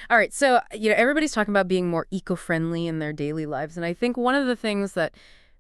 All right, so, everybody's talking about being more eco-friendly in their daily lives, and I think one of the things that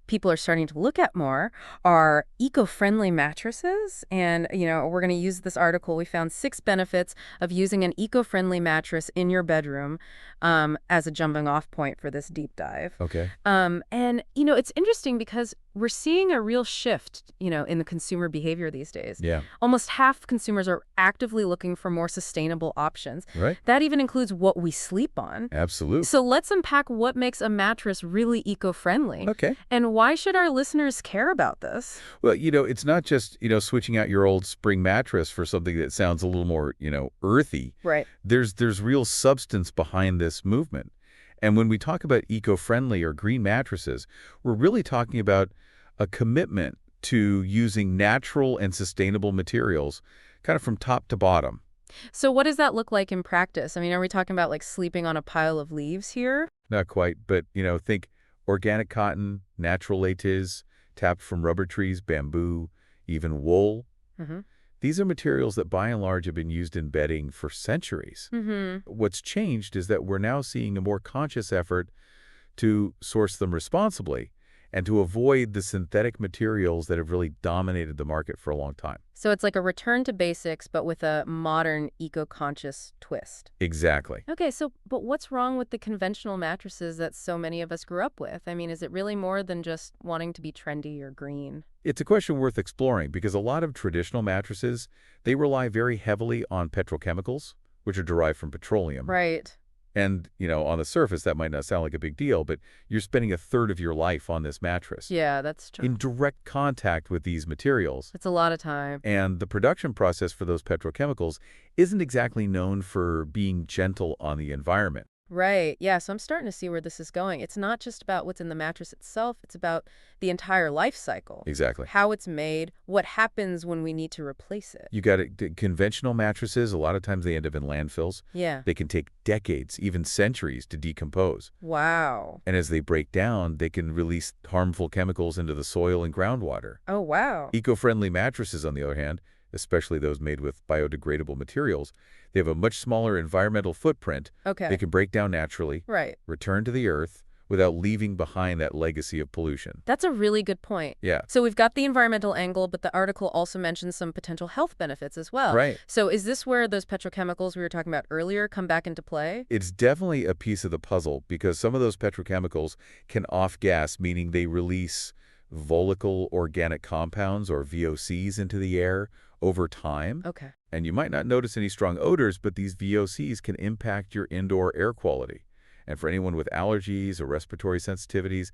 people are starting to look at more are eco-friendly mattresses. And, we're going to use this article. We found 6 benefits of using an eco-friendly mattress in your bedroom as a jumping off point for this deep dive. Okay. And, it's interesting because we're seeing a real shift, in the consumer behavior these days. Yeah. Almost half consumers are actively looking for more sustainable options. Right. That even includes what we sleep on. Absolutely. So let's unpack what makes a mattress really eco-friendly. Okay. And why should our listeners care about this? Well, it's not just, switching out your old spring mattress for something that sounds a little more, earthy. Right. There's real substance behind this movement. And when we talk about eco-friendly or green mattresses, we're really talking about a commitment to using natural and sustainable materials kind of from top to bottom. So what does that look like in practice? I mean, are we talking about like sleeping on a pile of leaves here? Not quite, but, think organic cotton, natural latex, tapped from rubber trees, bamboo, even wool. Mm-hmm. These are materials that by and large have been used in bedding for centuries. Mm-hmm. What's changed is that we're now seeing a more conscious effort to source them responsibly and to avoid the synthetic materials that have really dominated the market for a long time. So it's like a return to basics, but with a modern, eco-conscious twist. Exactly. Okay, but what's wrong with the conventional mattresses that so many of us grew up with? I mean, is it really more than just wanting to be trendy or green? It's a question worth exploring because a lot of traditional mattresses, they rely very heavily on petrochemicals, which are derived from petroleum. Right. And, on the surface, that might not sound like a big deal, but you're spending a third of your life on this mattress. Yeah, that's true. In direct contact with these materials. It's a lot of time. And the production process for those petrochemicals isn't exactly known for being gentle on the environment. Right. Yeah, so I'm starting to see where this is going. It's not just about what's in the mattress itself. It's about the entire life cycle. Exactly. How it's made, what happens when we need to replace it. You got it. Conventional mattresses, a lot of times they end up in landfills. Yeah. They can take decades, even centuries to decompose. Wow. And as they break down, they can release harmful chemicals into the soil and groundwater. Oh, wow. Eco-friendly mattresses, on the other hand, especially those made with biodegradable materials, they have a much smaller environmental footprint. Okay. They can break down naturally, Right. return to the earth without leaving behind that legacy of pollution. That's a really good point. Yeah. So we've got the environmental angle, but the article also mentions some potential health benefits as well. Right. So is this where those petrochemicals we were talking about earlier come back into play? It's definitely a piece of the puzzle because some of those petrochemicals can off-gas, meaning they release volatile organic compounds or VOCs into the air over time. Okay. And you might not notice any strong odors, but these VOCs can impact your indoor air quality. And for anyone with allergies or respiratory sensitivities,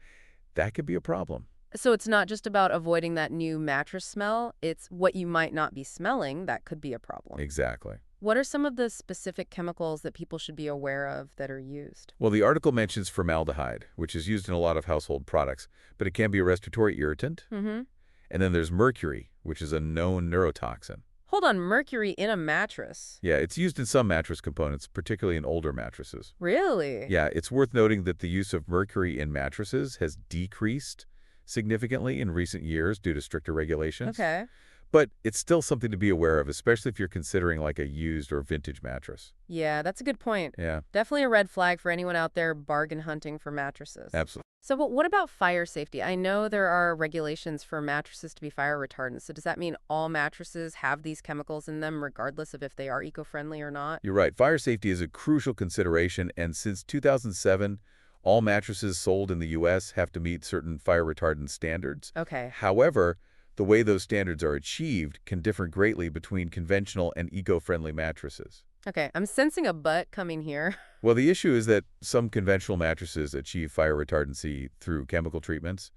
that could be a problem. So it's not just about avoiding that new mattress smell. It's what you might not be smelling that could be a problem. Exactly. What are some of the specific chemicals that people should be aware of that are used? Well, the article mentions formaldehyde, which is used in a lot of household products, but it can be a respiratory irritant. Mm-hmm. And then there's mercury, which is a known neurotoxin. Hold on, mercury in a mattress? Yeah, it's used in some mattress components, particularly in older mattresses. Really? Yeah, it's worth noting that the use of mercury in mattresses has decreased significantly in recent years due to stricter regulations. Okay. But it's still something to be aware of, especially if you're considering like a used or vintage mattress. Yeah, that's a good point. Yeah. Definitely a red flag for anyone out there bargain hunting for mattresses. Absolutely. So, but what about fire safety? I know there are regulations for mattresses to be fire retardant. So does that mean all mattresses have these chemicals in them regardless of if they are eco-friendly or not? You're right. Fire safety is a crucial consideration, and since 2007, all mattresses sold in the U.S. have to meet certain fire retardant standards. Okay. However, the way those standards are achieved can differ greatly between conventional and eco-friendly mattresses. Okay, I'm sensing a but coming here. Well, the issue is that some conventional mattresses achieve fire retardancy through chemical treatments,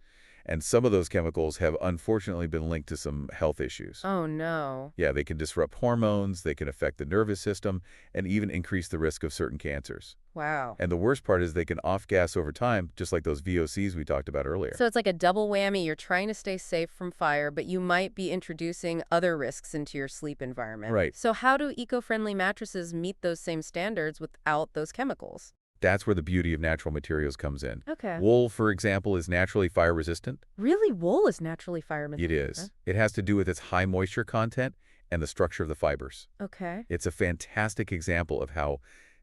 and some of those chemicals have unfortunately been linked to some health issues. Oh, no. Yeah, they can disrupt hormones, they can affect the nervous system, and even increase the risk of certain cancers. Wow. And the worst part is they can off-gas over time, just like those VOCs we talked about earlier. So it's like a double whammy. You're trying to stay safe from fire, but you might be introducing other risks into your sleep environment. Right. So how do eco-friendly mattresses meet those same standards without those chemicals? That's where the beauty of natural materials comes in. Okay. Wool, for example, is naturally fire-resistant. Really? Wool is naturally fire resistant? It is. It has to do with its high moisture content and the structure of the fibers. Okay. It's a fantastic example of how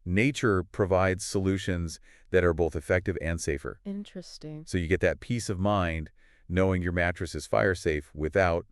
nature provides solutions that are both effective and safer. Interesting. So you get that peace of mind knowing your mattress is fire safe without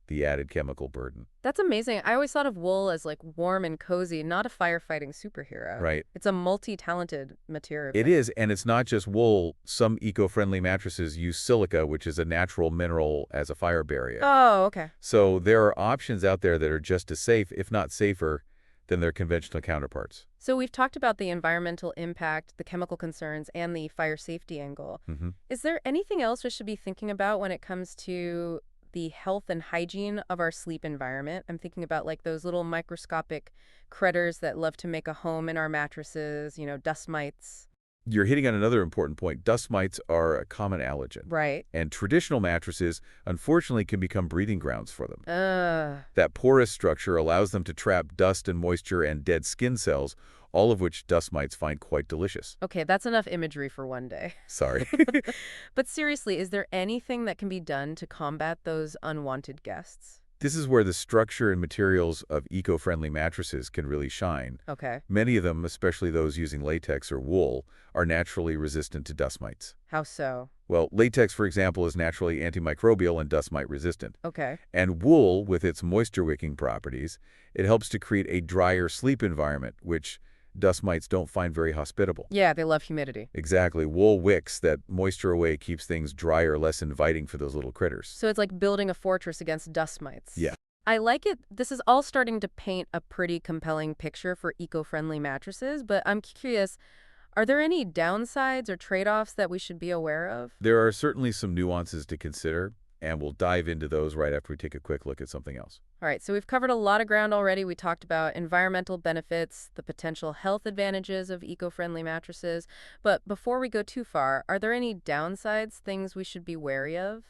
the added chemical burden. That's amazing. I always thought of wool as like warm and cozy, not a firefighting superhero. Right. It's a multi-talented material. It is, and it's not just wool. Some eco-friendly mattresses use silica, which is a natural mineral, as a fire barrier. Oh, okay. So there are options out there that are just as safe, if not safer, than their conventional counterparts. So we've talked about the environmental impact, the chemical concerns, and the fire safety angle. Is there anything else we should be thinking about when it comes to the health and hygiene of our sleep environment? I'm thinking about like those little microscopic critters that love to make a home in our mattresses, dust mites. You're hitting on another important point. Dust mites are a common allergen. Right. And traditional mattresses, unfortunately, can become breeding grounds for them. Ugh. That porous structure allows them to trap dust and moisture and dead skin cells, all of which dust mites find quite delicious. Okay, that's enough imagery for one day. Sorry. But seriously, is there anything that can be done to combat those unwanted guests? This is where the structure and materials of eco-friendly mattresses can really shine. Okay. Many of them, especially those using latex or wool, are naturally resistant to dust mites. How so? Well, latex, for example, is naturally antimicrobial and dust mite resistant. Okay. And wool, with its moisture-wicking properties, it helps to create a drier sleep environment, which dust mites don't find very hospitable. Yeah, they love humidity. Exactly. Wool wicks that moisture away, keeps things drier, less inviting for those little critters. So it's like building a fortress against dust mites. Yeah. I like it. This is all starting to paint a pretty compelling picture for eco-friendly mattresses, but I'm curious, are there any downsides or trade-offs that we should be aware of? There are certainly some nuances to consider, and we'll dive into those right after we take a quick look at something else. All right, so we've covered a lot of ground already. We talked about environmental benefits, the potential health advantages of eco-friendly mattresses. But before we go too far, are there any downsides, things we should be wary of?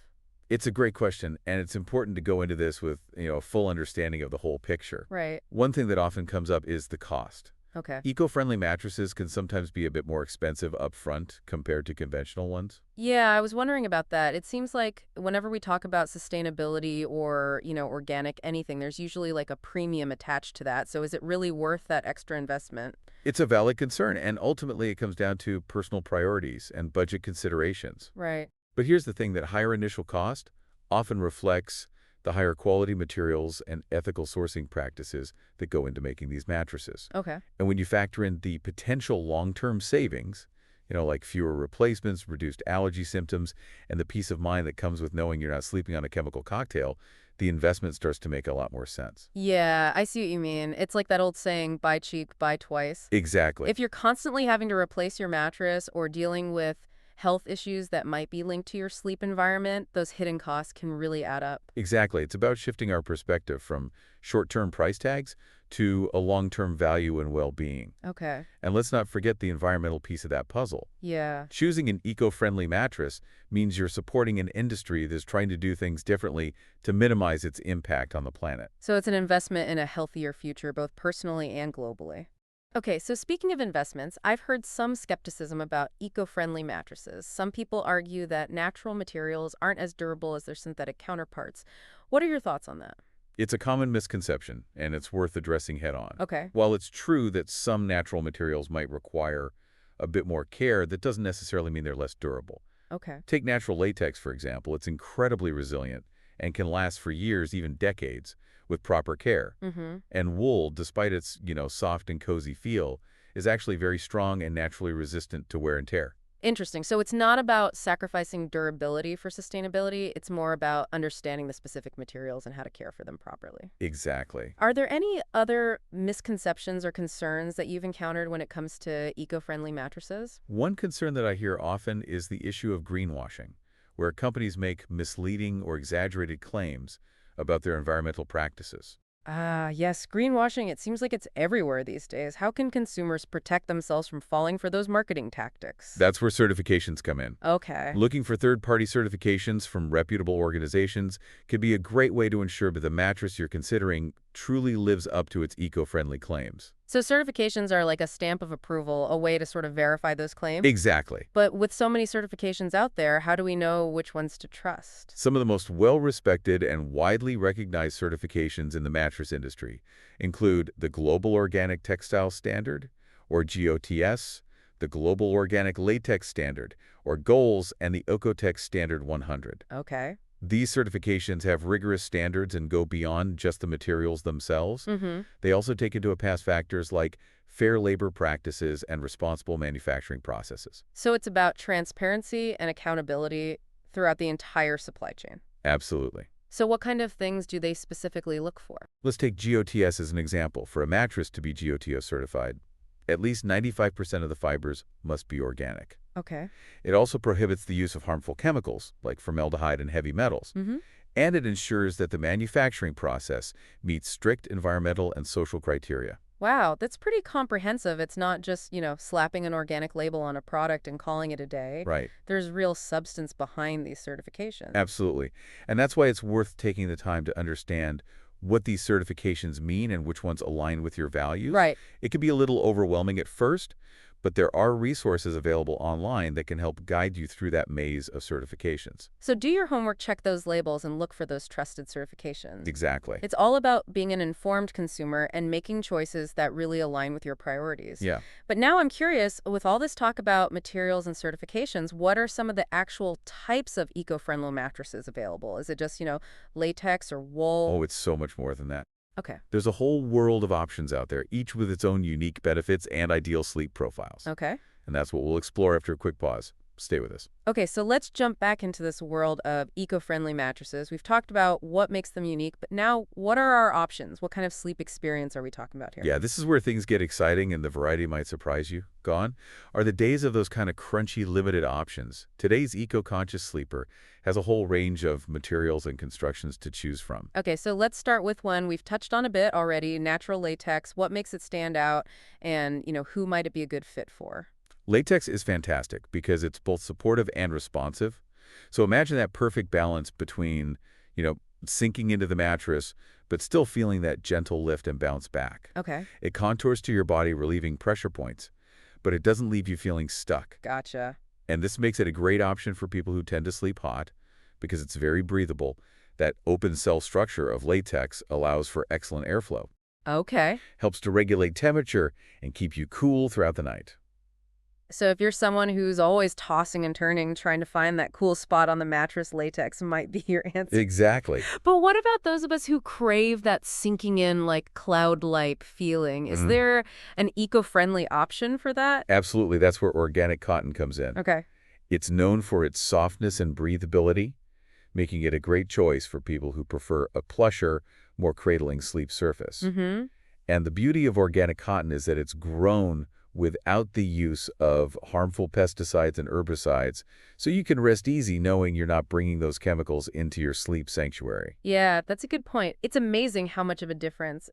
It's a great question, and it's important to go into this with, a full understanding of the whole picture. Right. One thing that often comes up is the cost. Okay. Eco-friendly mattresses can sometimes be a bit more expensive up front compared to conventional ones. Yeah, I was wondering about that. It seems like whenever we talk about sustainability or, organic anything, there's usually like a premium attached to that. So is it really worth that extra investment? It's a valid concern, and ultimately it comes down to personal priorities and budget considerations. Right. But here's the thing, that higher initial cost often reflects the higher quality materials and ethical sourcing practices that go into making these mattresses. Okay. And when you factor in the potential long-term savings, like fewer replacements, reduced allergy symptoms, and the peace of mind that comes with knowing you're not sleeping on a chemical cocktail, the investment starts to make a lot more sense. Yeah, I see what you mean. It's like that old saying, buy cheap, buy twice. Exactly. If you're constantly having to replace your mattress or dealing with health issues that might be linked to your sleep environment, those hidden costs can really add up. Exactly. It's about shifting our perspective from short-term price tags to a long-term value and well-being. Okay. And let's not forget the environmental piece of that puzzle. Yeah. Choosing an eco-friendly mattress means you're supporting an industry that's trying to do things differently to minimize its impact on the planet. So it's an investment in a healthier future, both personally and globally. Okay, so speaking of investments, I've heard some skepticism about eco-friendly mattresses. Some people argue that natural materials aren't as durable as their synthetic counterparts. What are your thoughts on that? It's a common misconception, and it's worth addressing head-on. Okay. While it's true that some natural materials might require a bit more care, that doesn't necessarily mean they're less durable. Okay. Take natural latex, for example. It's incredibly resilient and can last for years, even decades, with proper care. And wool, despite its, soft and cozy feel, is actually very strong and naturally resistant to wear and tear. Interesting. So it's not about sacrificing durability for sustainability. It's more about understanding the specific materials and how to care for them properly. Exactly. Are there any other misconceptions or concerns that you've encountered when it comes to eco-friendly mattresses? One concern that I hear often is the issue of greenwashing, where companies make misleading or exaggerated claims about their environmental practices. Yes, greenwashing, it seems like it's everywhere these days. How can consumers protect themselves from falling for those marketing tactics? That's where certifications come in. Okay. Looking for third-party certifications from reputable organizations could be a great way to ensure that the mattress you're considering truly lives up to its eco-friendly claims. So certifications are like a stamp of approval, a way to sort of verify those claims? Exactly. But with so many certifications out there, how do we know which ones to trust? Some of the most well-respected and widely recognized certifications in the mattress industry include the Global Organic Textile Standard, or GOTS, the Global Organic Latex Standard, or GOLS, and the Oeko-Tex Standard 100. Okay. These certifications have rigorous standards and go beyond just the materials themselves. Mm-hmm. They also take into account factors like fair labor practices and responsible manufacturing processes. So it's about transparency and accountability throughout the entire supply chain. Absolutely. So what kind of things do they specifically look for? Let's take GOTS as an example. For a mattress to be GOTS certified, at least 95% of the fibers must be organic. Okay. It also prohibits the use of harmful chemicals, like formaldehyde and heavy metals. Mm-hmm. And it ensures that the manufacturing process meets strict environmental and social criteria. Wow, that's pretty comprehensive. It's not just, slapping an organic label on a product and calling it a day. Right. There's real substance behind these certifications. Absolutely. And that's why it's worth taking the time to understand what these certifications mean and which ones align with your values. Right. It can be a little overwhelming at first, but there are resources available online that can help guide you through that maze of certifications. So do your homework, check those labels, and look for those trusted certifications. Exactly. It's all about being an informed consumer and making choices that really align with your priorities. Yeah. But now I'm curious, with all this talk about materials and certifications, what are some of the actual types of eco-friendly mattresses available? Is it just, latex or wool? Oh, it's so much more than that. Okay. There's a whole world of options out there, each with its own unique benefits and ideal sleep profiles. Okay. And that's what we'll explore after a quick pause. Stay with us. Okay, so let's jump back into this world of eco-friendly mattresses. We've talked about what makes them unique, but now what are our options? What kind of sleep experience are we talking about here? Yeah, this is where things get exciting and the variety might surprise you. Gone are the days of those kind of crunchy, limited options. Today's eco-conscious sleeper has a whole range of materials and constructions to choose from. Okay, so let's start with one we've touched on a bit already, natural latex. What makes it stand out, and, who might it be a good fit for? Latex is fantastic because it's both supportive and responsive. So imagine that perfect balance between, sinking into the mattress, but still feeling that gentle lift and bounce back. Okay. It contours to your body, relieving pressure points, but it doesn't leave you feeling stuck. Gotcha. And this makes it a great option for people who tend to sleep hot because it's very breathable. That open cell structure of latex allows for excellent airflow. Okay. Helps to regulate temperature and keep you cool throughout the night. So if you're someone who's always tossing and turning, trying to find that cool spot on the mattress, latex might be your answer. Exactly. But what about those of us who crave that sinking in, like, cloud-like feeling? Is there an eco-friendly option for that? Absolutely. That's where organic cotton comes in. Okay. It's known for its softness and breathability, making it a great choice for people who prefer a plusher, more cradling sleep surface. Mm-hmm. And the beauty of organic cotton is that it's grown without the use of harmful pesticides and herbicides, so you can rest easy knowing you're not bringing those chemicals into your sleep sanctuary. Yeah, that's a good point. It's amazing how much of a difference,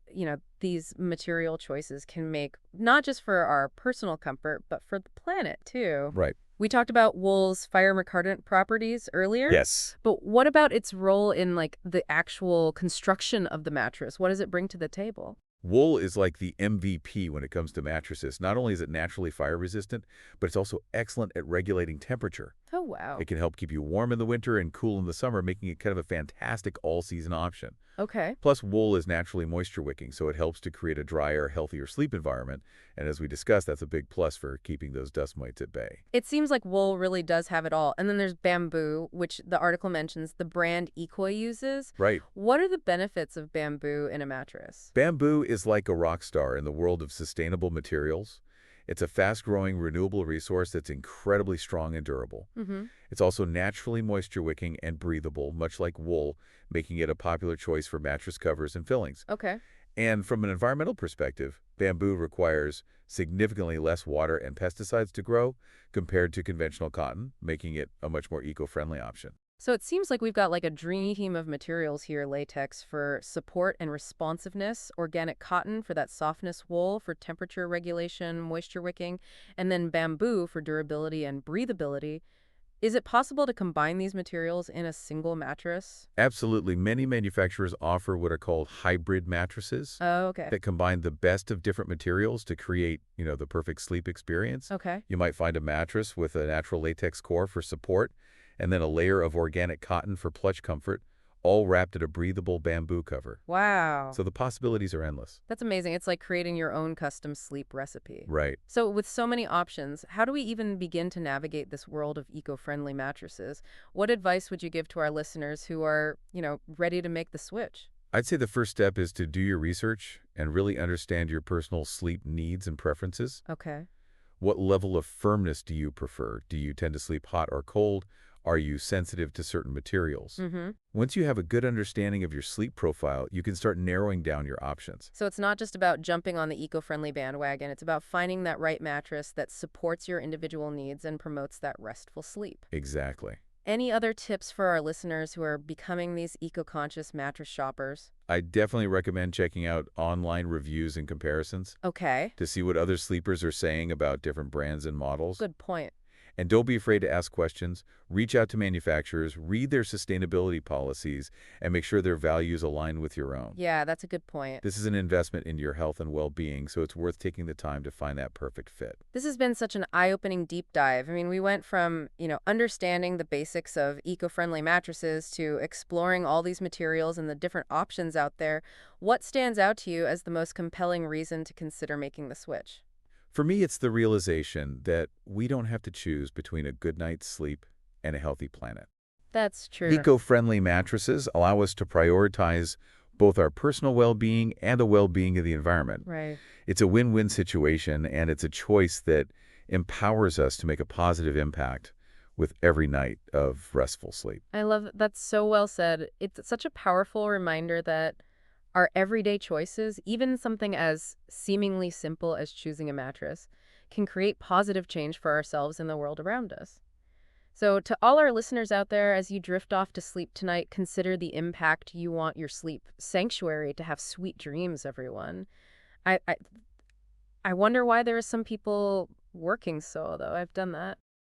these material choices can make, not just for our personal comfort, but for the planet, too. Right. We talked about wool's fire retardant properties earlier. Yes. But what about its role in, the actual construction of the mattress? What does it bring to the table? Wool is like the MVP when it comes to mattresses. Not only is it naturally fire resistant, but it's also excellent at regulating temperature. Oh, wow. It can help keep you warm in the winter and cool in the summer, making it kind of a fantastic all-season option. Okay. Plus, wool is naturally moisture-wicking, so it helps to create a drier, healthier sleep environment. And as we discussed, that's a big plus for keeping those dust mites at bay. It seems like wool really does have it all. And then there's bamboo, which the article mentions the brand Equa uses. Right. What are the benefits of bamboo in a mattress? Bamboo is like a rock star in the world of sustainable materials. It's a fast-growing, renewable resource that's incredibly strong and durable. Mm-hmm. It's also naturally moisture-wicking and breathable, much like wool, making it a popular choice for mattress covers and fillings. Okay. And from an environmental perspective, bamboo requires significantly less water and pesticides to grow compared to conventional cotton, making it a much more eco-friendly option. So it seems like we've got a dream team of materials here: latex for support and responsiveness, organic cotton for that softness, wool for temperature regulation, moisture wicking, and then bamboo for durability and breathability. Is it possible to combine these materials in a single mattress? Absolutely. Many manufacturers offer what are called hybrid mattresses Oh, okay. that combine the best of different materials to create, the perfect sleep experience. Okay. You might find a mattress with a natural latex core for support, and then a layer of organic cotton for plush comfort, all wrapped in a breathable bamboo cover. Wow. So the possibilities are endless. That's amazing. It's like creating your own custom sleep recipe. Right. So with so many options, how do we even begin to navigate this world of eco-friendly mattresses? What advice would you give to our listeners who are, ready to make the switch? I'd say the first step is to do your research and really understand your personal sleep needs and preferences. Okay. What level of firmness do you prefer? Do you tend to sleep hot or cold? Are you sensitive to certain materials? Mm-hmm. Once you have a good understanding of your sleep profile, you can start narrowing down your options. So it's not just about jumping on the eco-friendly bandwagon. It's about finding that right mattress that supports your individual needs and promotes that restful sleep. Exactly. Any other tips for our listeners who are becoming these eco-conscious mattress shoppers? I definitely recommend checking out online reviews and comparisons Okay. to see what other sleepers are saying about different brands and models. Good point. And don't be afraid to ask questions. Reach out to manufacturers, read their sustainability policies, and make sure their values align with your own. Yeah, that's a good point. This is an investment in your health and well-being, so it's worth taking the time to find that perfect fit. This has been such an eye-opening deep dive. I mean, we went from, understanding the basics of eco-friendly mattresses to exploring all these materials and the different options out there. What stands out to you as the most compelling reason to consider making the switch? For me, it's the realization that we don't have to choose between a good night's sleep and a healthy planet. That's true. Eco-friendly mattresses allow us to prioritize both our personal well-being and the well-being of the environment. Right. It's a win-win situation, and it's a choice that empowers us to make a positive impact with every night of restful sleep. I love that. That's so well said. It's such a powerful reminder that our everyday choices, even something as seemingly simple as choosing a mattress, can create positive change for ourselves and the world around us. So to all our listeners out there, as you drift off to sleep tonight, consider the impact you want your sleep sanctuary to have. Sweet dreams, everyone. I wonder why there are some people working so, though. I've done that.